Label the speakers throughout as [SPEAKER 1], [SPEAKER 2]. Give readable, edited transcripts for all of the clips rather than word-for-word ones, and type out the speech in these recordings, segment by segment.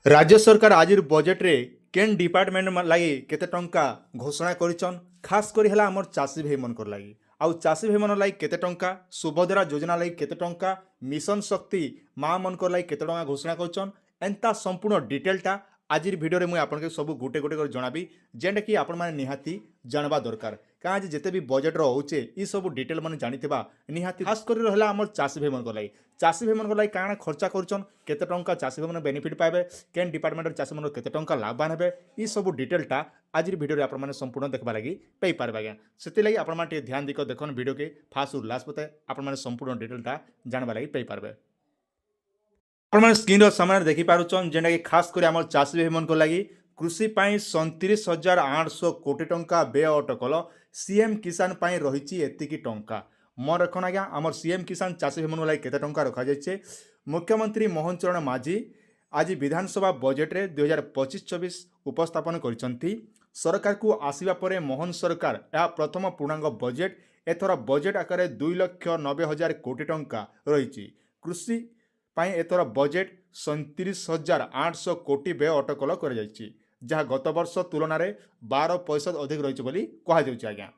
[SPEAKER 1] राज्य सरकार आज बजेट रे केन डिपार्टमेंट लगी केते टंका घोषणा करिछन। खास करी हला हमर चाषी भाई मनकर लगी आउ चाषी भाई मन लगी केते टंका, सुभद्रा योजना लगी केते टंका, मिशन शक्ति माँ मनकर लगी केते टंका घोषणा करिछन। एंता संपूर्ण डिटेलटा आज भिडियो मुझे आपके सब गोटे गोटे कर जनाबी जेनटा कि आपण माने निहाती जानवा दरकार। क्या आज जिते भी बजेट रोचे ये सब डिटेल मैंने जानिथिबा निहाती खास कर रहा आम चाषी भाई मन लगी। चाषी भाई मन लगी काଣା खर्चा करछन, केते टंका चाषी भाई मन बेनिफिट पाइबे, केन डिपार्टमेंट चाषी मन केते टंका लाभवान हेबे, ये सब डिटेलटा आज भिडियो आपण माने संपूर्ण देखबा लगी पाई पारबे। आज्ञा सेति लगी आपण माने ध्यान दिक देखन वीडियो के फास्ट और लास्ट पते आपण माने संपूर्ण डिटेलटा जानबा लगी पाई पारबे। आपण स्क्रीन सामने देखी पारुछन जेना कि खास कर आम चाषी भाई मन लगी कृषि 37,800 कोटी टंका व्यय अटकल। सीएम किसान पाई रही एतिकी टंका मन रखन। आज्ञा आम सीएम किसान चाषी भाई मन लगी केते टंका रखा जाइए। मुख्यमंत्री मोहन चरण माझी आज विधानसभा बजेट रे 2025-26 उपस्थापन करिसंती। सरकार को आसिबा परे मोहन सरकार यह प्रथम पूर्णांग बजेट। एथर बजेट आकार 2,90,000 कोटी टंका रही। कृषि पाई एथर बजेट 37,800 कोटी व्यय अटकल कर जहाँ गत वर्ष तुलन में 12% अधिक रही कहुच्छे। आज्ञा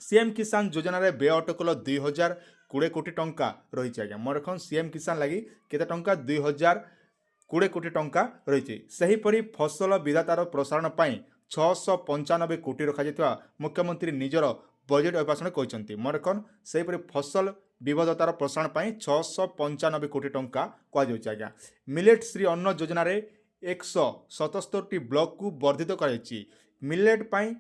[SPEAKER 1] सीएम किसान योजना रे व्यय अटकल 2,020 कोटी टंका रही। आज्ञा मन रखन सीएम किसान लगी केते टंका 2,020 कोटी टंका रही। सेहीपरि फसल विधातार प्रसारण पाई 695 कोटी रखा मुख्यमंत्री निजर बजेट अभिभाषण कहते। मन रखन सेहीपरि फसल विविधतार प्रसारण पाई 695 कोटी टंका कहुच्छे। आज्ञा मिलेट श्री अन्न योजना रे 177 ब्लॉक को वर्धित कर मिलेट पाई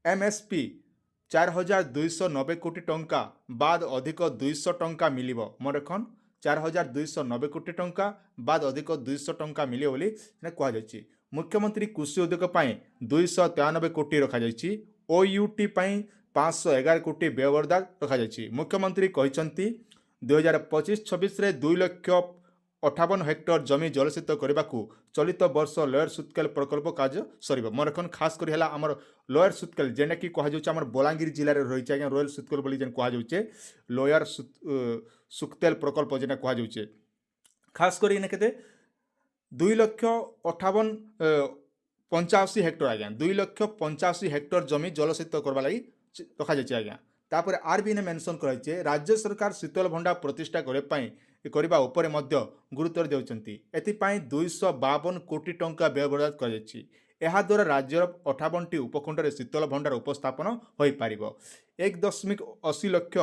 [SPEAKER 1] एमएसपी 4,290 कोटी टंका बाद अधिक 200 टंका मिलिबो। मन रखन 4,290 कोटी टंका बाद अधिक 200 टंका मिलिबो बोली कहुच्छे। मुख्यमंत्री कृषि उद्योग पाई 293 कोटी रखा जाइछि। ओयूटी पाई 511 कोटी व्यवधान रखा जाइछि। मुख्यमंत्री कहते 2025-26 रे 2,58,000 हेक्टर जमी जलसेचित करने को चलित वर्ष लोयर सुतकेल प्रकल्प कार्य सर। मन रखन खास कर आमर लोयर सुतकेल जेना कि कहुच्छे बलांगीर जिले में रही। आज्ञा रोयल सुतकेल बोली जेन कहुच्छे लोयर सुतकेल प्रकल्प जेना कहुच्छे। खास कर के 2,58,85 हेक्टर आज्ञा 2,85,000 हेक्टर जमी जलसेचित करवा लगी रखा जाइए। आज्ञा तापर आरबी ने मेंशन कराइए राज्य सरकार शीतल भंडार प्रतिष्ठा करने उपरे मध्य गुरुत्व देउछंती। एथिपाई 252 कोटी टंका व्यय कर द्वारा राज्यर 58टी उपखंड में शीतल भंडार उपस्थापन हो पार। 1.80 लक्ष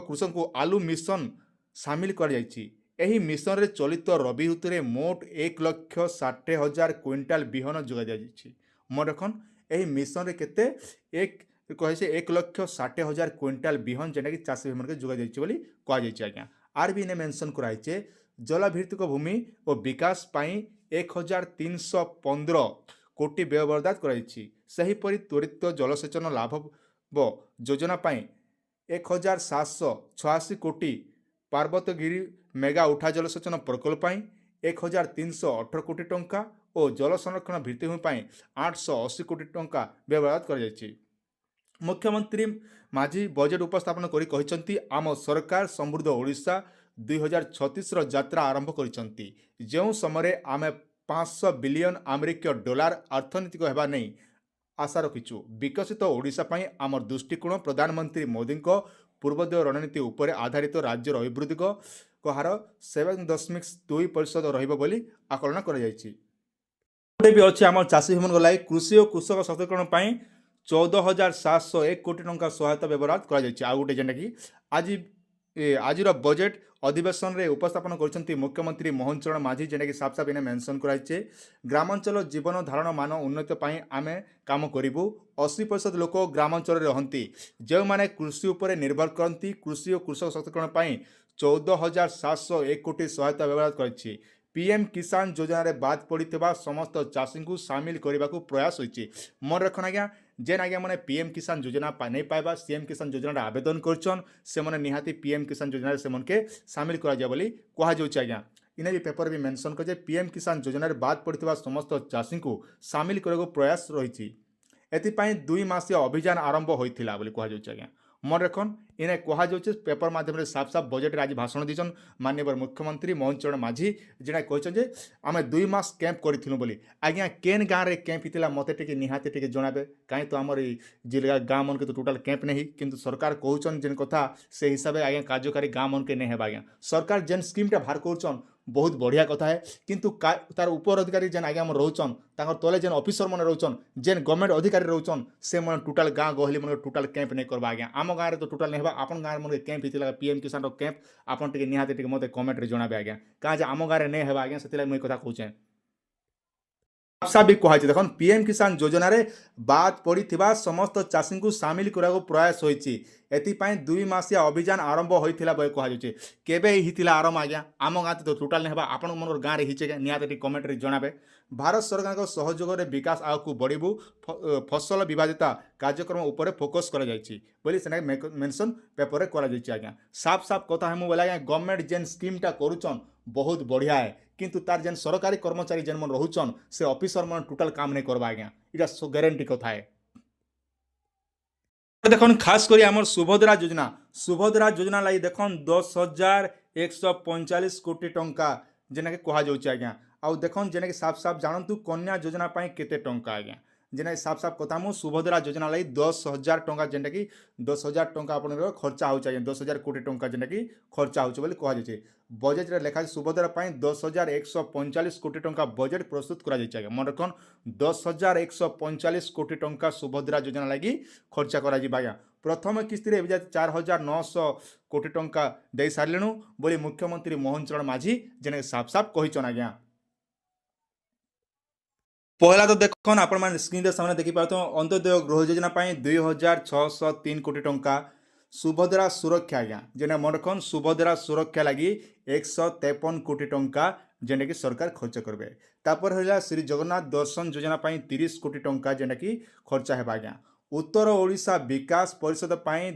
[SPEAKER 1] कृषक को आलू मिशन सामिल कर एही मिशन रे चलित रबी ऋतु रे मोट 1,60,000 क्विंटाल बिहन जोगा जाइछि। मन रखन एही मिशन रे केते कहे 1,60,000 क्विंटाल बिहन जेना कि चाषी भाई मन जोगा जाइछि बोली कहुच्छे। आज्ञा आरबी ने मेंशन कराइए जलभित्तिक भूमि और विकास पाई 1,315 कोटी व्यवधान कर त्वरित जलसेचन लाभ योजना पाई 1,786 कोटी, पार्वतगिरी मेगा उठा जलसेचन प्रकल्प पाई 1,318 कोटी टंका और जल संरक्षण भित्तिभूमि 880 कोटी टंका व्यवहार कर। मुख्यमंत्री माझी बजेट उपस्थापन करी कहते आम सरकार समृद्ध ओडिशा 2036 यात्रा आरंभ करिसंती। जो समय आम 500 बिलियन अमेरिकीय डॉलर अर्थनीतिक होगा नहीं आशा रखिचु। विकसित ओडिशा पाई आम दृष्टिकोण प्रधानमंत्री मोदी पूर्वोदय रणनीति उपर आधारित राज्यर अभिवृद्धि हार 7.2% रहिबो बोली आकलन कर। आम चाषी भाई लगी कृषि और कृषक सशक्तिकरण पाई 14,701 कोटी टंका सहायता व्यवहार कर। आउ गोटे जेना कि आज बजेट अधिवेशन रे उपस्थापन करछंती मुख्यमंत्री मोहन चरण माझी जेना कि साफ साफ इने मेंशन कराइछे ग्रामांचल जीवन धारण मान उन्नति पाई आमे काम करिबु। 80% लोक ग्रामांचल रे रहंती जो माने कृषि उपरे निर्भर करती। कृषि और कृषक सशक्तिकरण पाई 14,701 कोटी सहायता व्यवहार कर। पीएम किसान योजना रे बाद पड़ता समस्त चाषी को सामिल करने को प्रयास होइछि। मन रखन आज्ञा जेन आज्ञा मैंने पीएम किसान योजना नहीं पाइबा सीएम किसान योजना आवेदन करछन से मैंने निहाती पीएम किसान योजना से मन के सामिल करा जाय बोली कहुच्छे। आज्ञा इन्हें भी पेपर भी मेंशन कर पीएम किसान योजना रे बाद पड़ता समस्त चाषी को सामिल करने को प्रयास रही। एथिपाई 2 मासिया अभियान आरंभ होइथिला बोली कहुच्छे। आज्ञा मन रखन इने कहुचे पेपर माध्यम साफ साफ बजेट आज भाषण दीचन माननीय मुख्यमंत्री मोहन चरण माझी जेना कहते आम 2 मास कैंप करूँ बोली आज्ञा केन गाँव में कैंप होता मत टे निहाती टे जनाबे कहीं तो आमर जिला गाँव मन के तो टोटाल कैंप नहीं किंतु सरकार कहउन जेन कथा से हिसाब से आज्ञा कार्यकारी गाँव मन के नहीं है आज्ञा सरकार जेन स्कीमटा बाहर कर बहुत बढ़िया कथा है किंतु तार उपर अधिकारी जेन आज्ञा रोचन तले जेन ऑफिसर मैंने रोचन जेन गवर्नमेंट अधिकारी रोचन से मन टोटाल गाँव गहली मन टोटाल कैंप नहीं करवा आज्ञा आम गाँव में तो टोटाल नहीं आप गाँव मन कैंप होता पीएम किसान कैंप आपन निहाती मत कमेंट में जनाबे आज्ञा कहाँ आम गाँव में नहीं है आज्ञा से मुझे कथा कहूँ भी कहुई देखो पीएम किसान योजना रे बाद पड़ी समस्त चाषी को सामिल करने प्रयास होती एपाई 2 मासिया अभियान आरंभ होता बोली कहुचे केबे होता आरंभ आज्ञा आम गाँव तो टोटाल नहीं आप मन गाँव में हिचे निहाती कमेंट में जनाबे भारत सरकार सहयोग में विकास आग को बढ़ू फसल विभाजिता कार्यक्रम उपर फोकस कर मेंशन पेपर में आज्ञा साफ साफ कथा है बोले आज्ञा गवर्नमेंट जेन स्कीमटा करुचन बहुत बढ़िया है किंतु तार जेन सरकारी कर्मचारी जेन मन रोचन से ऑफिसर मन टोटाल काम नहीं करवा आज्ञा इटा गारंटी कथा है देखन खास करी आमर सुभद्रा योजना लगी देखन 10,145 कोटी टंका जेना कि कहुचे आज्ञा आउ देखन जेना कि साफ साफ जानतु कन्या योजना केते टंका आज्ञा जेना साफ साफ कथा मु सुभद्रा योजना लगी 10,000 टंका जेनटा कि 10,000 टंका अपन खर्चा हो 10,000 कोटी टंका जेनटा कि खर्चा हो कहुचे बजेट रे लिखा सुभद्रा 10,145 कोटी टंका बजेट प्रस्तुत कर मन रखन 10,145 कोटी टंका सुभद्रा योजना लगी खर्चा कर प्रथम किस्ती 4,900 कोटी टंका दे सारे बोली मुख्यमंत्री मोहन चरण माझी जेने साफ साफ कहीचन आज्ञा पहला तो देखन आपण स्क्रीन सामने देखी पाते अंत्योदय गृह योजना 2,603 कोटी टंका सुभद्रा सुरक्षा आज्ञा जेने मन रखन सुभद्रा सुरक्षा लगी 153 कोटी टंका जेने कि सरकार खर्च करबे तापर होला श्री जगन्नाथ दर्शन योजना 30 कोटी टंका जेने कि खर्चा हेबा आज्ञा उत्तर ओडिशा विकास परिषद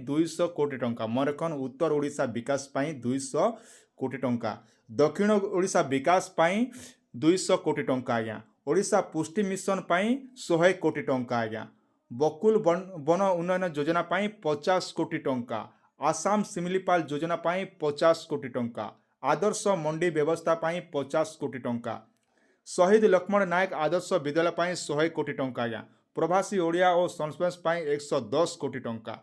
[SPEAKER 1] 200 कोटी टंका मन रखन उत्तर ओडिशा विकास 200 कोटी टंका दक्षिण ओडिशा विकास 200 कोटी टंका आज्ञा ओडिशा पुष्टि मिशन 100 कोटी टंका आज्ञा बकुल वन उन्नयन योजना 50 कोटी टंका आसाम सिमिलीपाल योजना 50 कोटी टंका आदर्श मंडी व्यवस्था 50 कोटी टंका शहीद लक्ष्मण नायक आदर्श विद्यालय 100 कोटी टंका आज्ञा प्रवासी ओडिया और संस्पेंस 110 कोटी टंका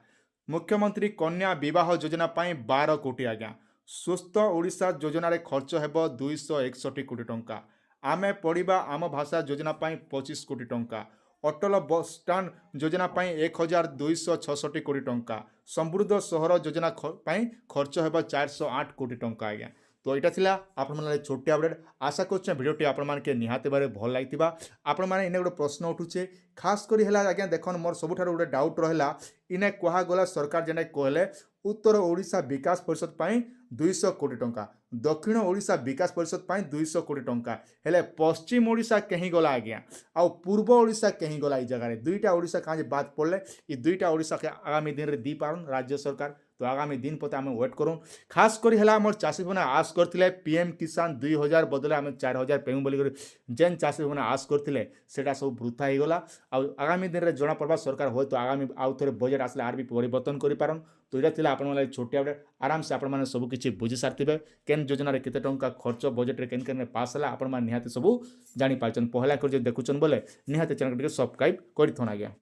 [SPEAKER 1] मुख्यमंत्री कन्या विवाह योजना 12 कोटी आज्ञा सुस्थ ओडिशा योजना रे खर्च हेबो 261 कोटी टंका आमे पढ़िबा आम भाषा योजना 25 कोटी टंका अटल बस स्टाण्ड योजना 1,266 कोटी टंका समृद्ध सहर योजना खर्च हेबा 408 कोटी टंका आज्ञा तो यहाँ थिला आपण माने छोटे अपडेट आशा करछे भिडियोटी आपण मानके निहाते बारे भल लागितिबा आपण माने इने गोटे प्रश्न उठुचे खास करी हला आज्ञा देखन मोर सबुठार गोटे डाउट रहला इने कहा गला सरकार जेने कहले उत्तर ओडिशा विकास परिषद 200 कोटी टंका दक्षिण ओडिशा विकास परिषद 200 कोटी टंका हेले पश्चिम ओडिशा कहीं गला आज्ञा आ पूर्व ओडिशा कहीं गला ई जगह दुईटा ओडिशा कहाँ बात पड़े ये दुईटा ओडिशा के आगामी दिन में दी पारन राज्य सरकार तो आगामी दिन पते आम वेट करूँ खास कर है आम चाषी मैंने आश करते पीएम किसान 2,000 बदले आम 4,000 पेमु बोली जेन चाषी मैंने आश करते सब वृथा हो गला आगामी दिन में जना पड़ा सरकार हो तो आगामी आउ थे बजेट आसले आर भी परिवर्तन कर तो यहाँ थी आप छोटे अपडेट आराम से आप सबकि बुझी सारी केन योजना केते टंका खर्च बजेट रे केन पास है आप निहाती सब जापार पहला कर देखुन बोले निहाती चैनल सब्सक्राइब कर आज्ञा।